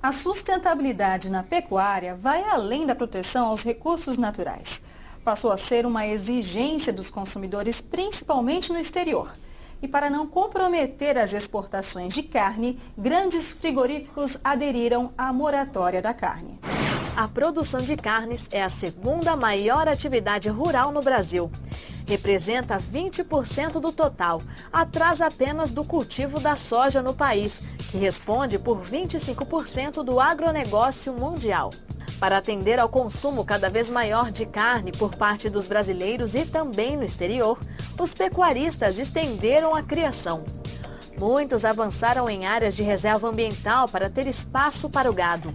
A sustentabilidade na pecuária vai além da proteção aos recursos naturais. Passou a ser uma exigência dos consumidores, principalmente no exterior. E para não comprometer as exportações de carne, grandes frigoríficos aderiram à moratória da carne. A produção de carnes é a segunda maior atividade rural no Brasil. Representa 20% do total, atrás apenas do cultivo da soja no país, que responde por 25% do agronegócio mundial. Para atender ao consumo cada vez maior de carne por parte dos brasileiros e também no exterior, os pecuaristas estenderam a criação. Muitos avançaram em áreas de reserva ambiental para ter espaço para o gado.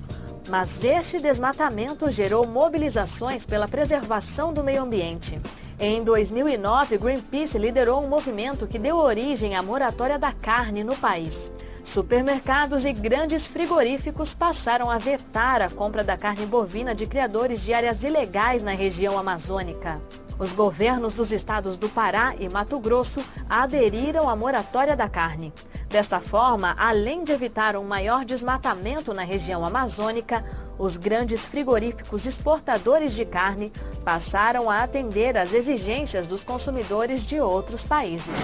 Mas este desmatamento gerou mobilizações pela preservação do meio ambiente. Em 2009, Greenpeace liderou um movimento que deu origem à moratória da carne no país. Supermercados e grandes frigoríficos passaram a vetar a compra da carne bovina de criadores de áreas ilegais na região amazônica. Os governos dos estados do Pará e Mato Grosso aderiram à moratória da carne. Desta forma, além de evitar um maior desmatamento na região amazônica, os grandes frigoríficos exportadores de carne passaram a atender às exigências dos consumidores de outros países.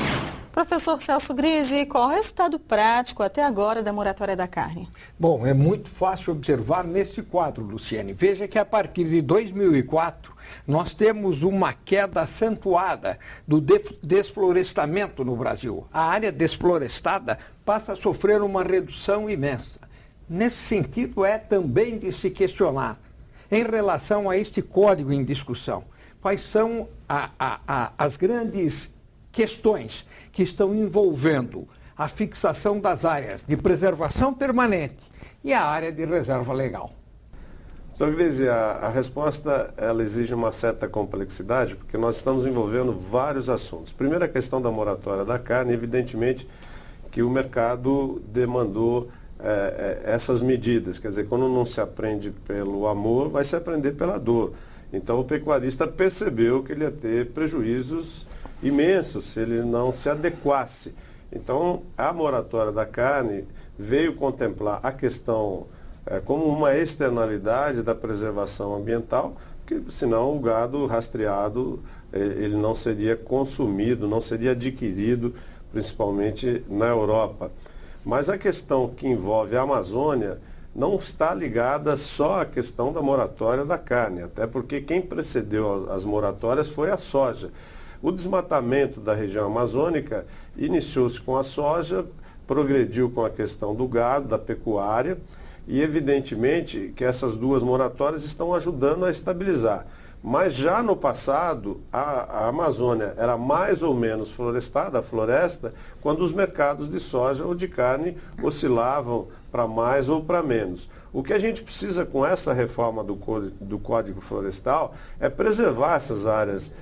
Professor Celso Grise, qual o resultado prático até agora da moratória da carne? Bom, é muito fácil observar neste quadro, Luciane. Veja que a partir de 2004, nós temos uma queda acentuada do desflorestamento no Brasil. A área desflorestada passa a sofrer uma redução imensa. Nesse sentido, é também de se questionar, em relação a este código em discussão, quais são as grandes questões que estão envolvendo a fixação das áreas de preservação permanente e a área de reserva legal. Então, Grise, a resposta ela exige uma certa complexidade, porque nós estamos envolvendo vários assuntos. Primeiro, a questão da moratória da carne, evidentemente que o mercado demandou essas medidas. Quer dizer, quando não se aprende pelo amor, vai se aprender pela dor. Então, o pecuarista percebeu que ele ia ter prejuízos imensos se ele não se adequasse. Então, a moratória da carne veio contemplar a questão como uma externalidade da preservação ambiental, porque senão o gado rastreado ele não seria consumido, não seria adquirido, principalmente na Europa. Mas a questão que envolve a Amazônia não está ligada só à questão da moratória da carne, até porque quem precedeu as moratórias foi a soja. O desmatamento da região amazônica iniciou-se com a soja, progrediu com a questão do gado, da pecuária, e evidentemente que essas duas moratórias estão ajudando a estabilizar. Mas já no passado, a Amazônia era mais ou menos florestada, a floresta, quando os mercados de soja ou de carne oscilavam para mais ou para menos. O que a gente precisa com essa reforma do Código Florestal é preservar essas áreas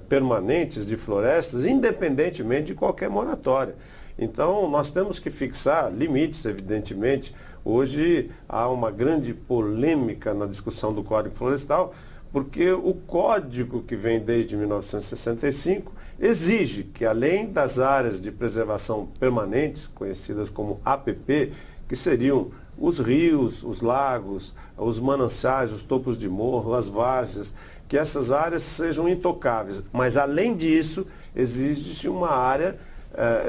permanentes de florestas, independentemente de qualquer moratória. Então, nós temos que fixar limites, evidentemente. Hoje há uma grande polêmica na discussão do Código Florestal, porque o código que vem desde 1965 exige que, além das áreas de preservação permanentes, conhecidas como APP, que seriam os rios, os lagos, os mananciais, os topos de morro, as várzeas, que essas áreas sejam intocáveis. Mas, além disso, exige uma área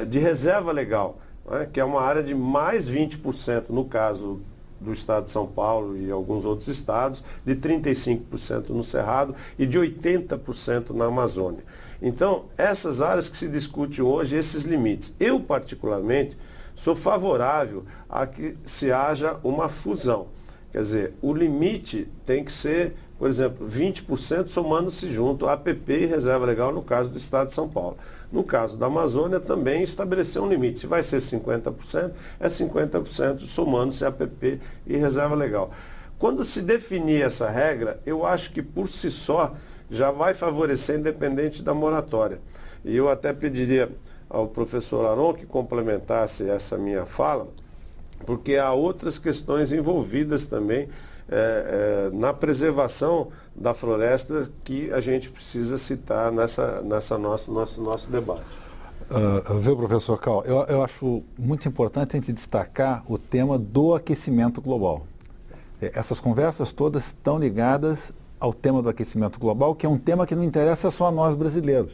de reserva legal, né, que é uma área de mais 20%, no caso do estado de São Paulo e alguns outros estados, de 35% no Cerrado e de 80% na Amazônia. Então, essas áreas que se discute hoje, esses limites. Eu, particularmente, sou favorável a que se haja uma fusão. Quer dizer, o limite tem que ser, por exemplo, 20% somando-se junto a APP e reserva legal no caso do estado de São Paulo. No caso da Amazônia, também estabelecer um limite. Se vai ser 50%, é 50% somando-se a APP e reserva legal. Quando se definir essa regra, eu acho que por si só já vai favorecer independente da moratória. E eu até pediria ao professor Aron que complementasse essa minha fala, porque há outras questões envolvidas também na preservação da floresta que a gente precisa citar nessa nosso debate. Viu, professor Cal, eu acho muito importante a gente destacar o tema do aquecimento global. Essas conversas todas estão ligadas ao tema do aquecimento global, que é um tema que não interessa só a nós brasileiros.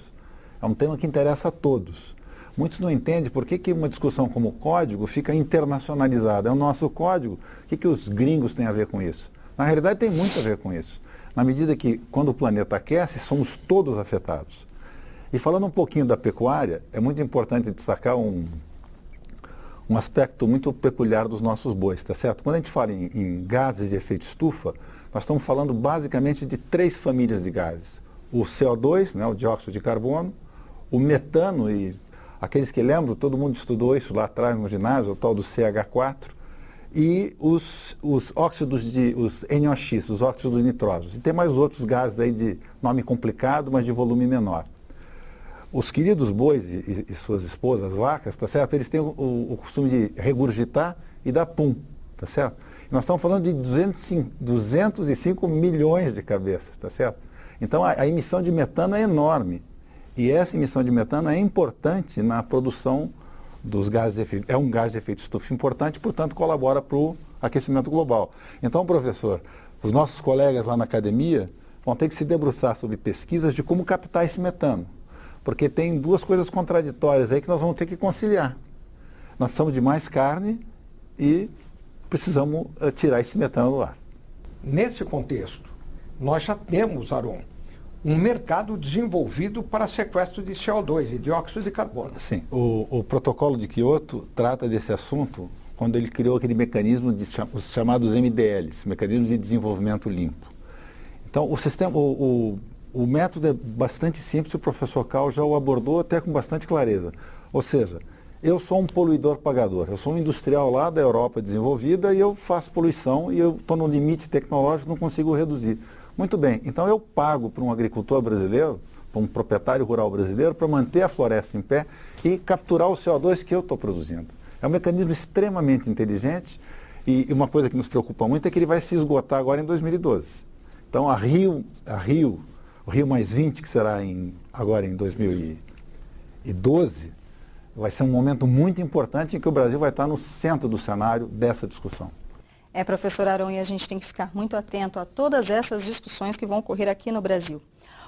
É um tema que interessa a todos. Muitos não entendem por que uma discussão como o código fica internacionalizada. É o nosso código. O que os gringos têm a ver com isso? Na realidade, tem muito a ver com isso. Na medida que, quando o planeta aquece, somos todos afetados. E falando um pouquinho da pecuária, é muito importante destacar um aspecto muito peculiar dos nossos bois, tá certo? Quando a gente fala em gases de efeito estufa, nós estamos falando basicamente de 3 famílias de gases. O CO2, né, o dióxido de carbono, o metano, e aqueles que lembram, todo mundo estudou isso lá atrás no ginásio, o tal do CH4, e os óxidos os NOx, os óxidos nitrosos. E tem mais outros gases aí de nome complicado, mas de volume menor. Os queridos bois e suas esposas, vacas, tá certo? Eles têm o costume de regurgitar e dar pum, tá certo? E nós estamos falando de 205 milhões de cabeças, tá certo? Então a emissão de metano é enorme. E essa emissão de metano é importante na produção dos gases de efeito. É um gás de efeito estufa importante, portanto colabora para o aquecimento global. Então, professor, os nossos colegas lá na academia vão ter que se debruçar sobre pesquisas de como captar esse metano. Porque tem 2 coisas contraditórias aí que nós vamos ter que conciliar. Nós precisamos de mais carne e precisamos tirar esse metano do ar. Nesse contexto, nós já temos, Aron, um mercado desenvolvido para sequestro de CO2 e dióxido de carbono. Sim, o protocolo de Kyoto trata desse assunto quando ele criou aquele mecanismo, os chamados MDLs, Mecanismos de Desenvolvimento Limpo. Então, o método é bastante simples, o professor Cal já o abordou até com bastante clareza. Ou seja, eu sou um poluidor pagador, eu sou um industrial lá da Europa desenvolvida e eu faço poluição e eu estou no limite tecnológico, não consigo reduzir. Muito bem, então eu pago para um agricultor brasileiro, para um proprietário rural brasileiro, para manter a floresta em pé e capturar o CO2 que eu estou produzindo. É um mecanismo extremamente inteligente e uma coisa que nos preocupa muito é que ele vai se esgotar agora em 2012. Então o Rio+20, que será agora em 2012, vai ser um momento muito importante em que o Brasil vai estar no centro do cenário dessa discussão. Professor Aron, e a gente tem que ficar muito atento a todas essas discussões que vão ocorrer aqui no Brasil.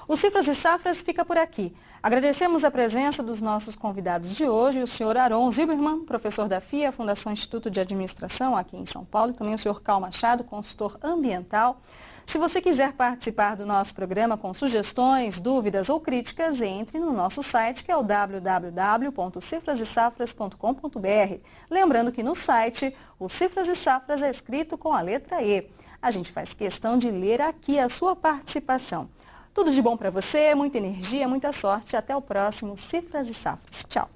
O Cifras e Safras fica por aqui. Agradecemos a presença dos nossos convidados de hoje, o senhor Aron Zilberman, professor da FIA, Fundação Instituto de Administração, aqui em São Paulo, e também o senhor Cal Machado, consultor ambiental. Se você quiser participar do nosso programa com sugestões, dúvidas ou críticas, entre no nosso site, que é o www.cifrasesafras.com.br. Lembrando que no site, o Cifras e Safras é escrito com a letra E. A gente faz questão de ler aqui a sua participação. Tudo de bom para você, muita energia, muita sorte. Até o próximo Cifras e Safras. Tchau!